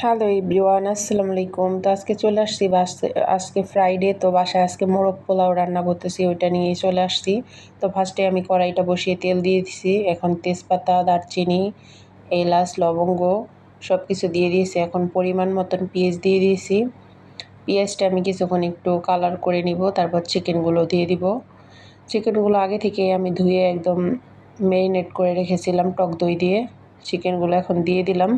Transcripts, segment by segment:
Hello everyone, আসসালামু আলাইকুম। তো আজকে চলে আসছি আজকে ফ্রাইডে, তো বাসায় আজকে মোরগ পোলাও রান্না করতেছি, ওইটা নিয়ে চলে আসছি। তো ফার্স্টে আমি কড়াইটা বসিয়ে তেল দিয়ে দিছি। এখন তেজপাতা, দারচিনি, এলাচ, লবঙ্গ সব কিছু দিয়ে দিয়েছি। এখন পরিমাণ মতন পেঁয়াজ দিয়ে দিয়েছি। পেঁয়াজটা আমি কিছুক্ষণ একটু কালার করে নিব, তারপর চিকেনগুলো দিয়ে দিব। চিকেনগুলো আগে থেকে আমি ধুয়ে একদম ম্যারিনেট করে রেখেছিলাম টক দই দিয়ে। চিকেনগুলো এখন দিয়ে দিলাম।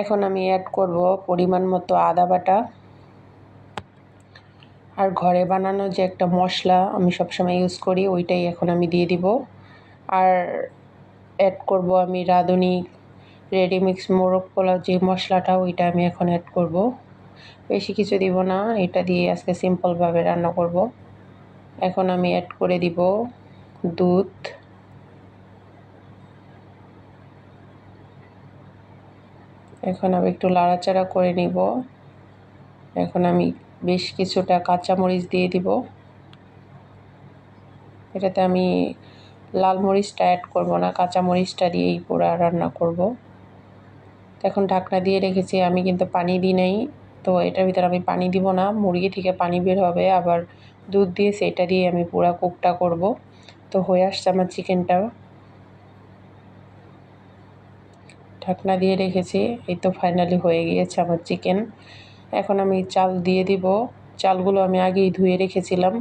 এখন আমি অ্যাড করব পরিমাণ মতো আদা বাটা, আর ঘরে বানানো যে একটা মশলা আমি সবসময় ইউজ করি ওইটাই এখন আমি দিয়ে দিব। আর অ্যাড করব আমি রাঁধুনি রেডিমিক্স মোরগ পোলাও যে মশলাটা, ওইটা আমি এখন অ্যাড করব। বেশি কিছু দিব না, এটা দিয়ে আজকে সিম্পলভাবে রান্না করব। এখন আমি অ্যাড করে দিব দুধ। এখন আমি একটু নাড়াচাড়া করে নিব। এখন আমি বেশ কিছুটা কাঁচামরিচ দিয়ে দিব। এটাতে আমি লাল মরিচটা অ্যাড করব না, কাঁচামরিচটা দিয়েই পুরো রান্না করব। এখন ঢাকনা দিয়ে রেখেছি, আমি কিন্তু পানি দিই নাই। তো এটার ভিতরে আমি পানি দিব না, মুরগি থেকে পানি বের হবে, আবার দুধ দিয়েছি, এটা দিয়ে আমি পুরো কুকটা করব। তো হয়ে আসছে আমার চিকেনটা, ঢাকনা দিয়ে রেখেছি। এই তো ফাইনালি হয়ে গিয়েছে আমার চিকেন। এখন আমি চাল দিয়ে দিব। চালগুলো আমি আগেই ধুয়ে রেখেছিলাম।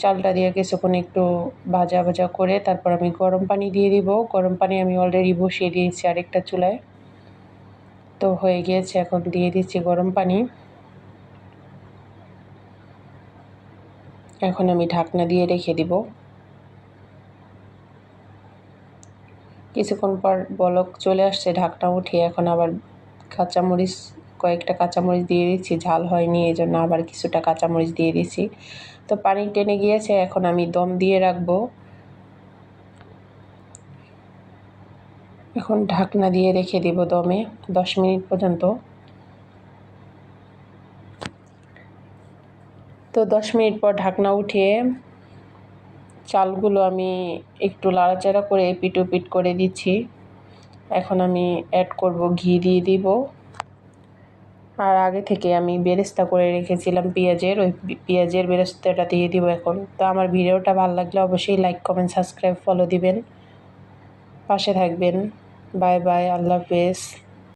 চালটা দিয়ে কিছুক্ষণ একটু ভাজা ভাজা করে তারপর আমি গরম পানি দিয়ে দিব। গরম পানি আমি অলরেডি বসিয়ে দিয়েছি আরেকটা চুলায়। তো হয়ে গিয়েছে, এখন দিয়ে দিচ্ছি গরম পানি। এখন আমি ঢাকনা দিয়ে রেখে দিব। কিছুক্ষণ পর বলক চলে আসছে, ঢাকনা উঠিয়ে এখন আবার কয়েকটা কাঁচামরিচ দিয়ে দিচ্ছি। ঝাল হয়নি, এই জন্য আবার কিছুটা কাঁচামরিচ দিয়ে দিচ্ছি। তো পানি টেনে গিয়েছে, এখন আমি দম দিয়ে রাখবো। এখন ঢাকনা দিয়ে রেখে দিব দমে 10 মিনিট পর্যন্ত। তো 10 মিনিট পর ঢাকনা উঠিয়ে চালগুলো আমি একটু নাড়াচাড়া করে এপিট ওপিট করে দিচ্ছি। এখন আমি অ্যাড করব ঘি দিয়ে দিব। আর আগে থেকে আমি বেরেস্তা করে রেখেছিলাম পেঁয়াজের, ওই পেঁয়াজের বেরেস্তাটা দিয়ে দিব এখন। তো আমার ভিডিওটা ভালো লাগলে অবশ্যই লাইক, কমেন্ট, সাবস্ক্রাইব, ফলো দিবেন, পাশে থাকবেন। বাই বাই, আল্লাহ হাফেজ।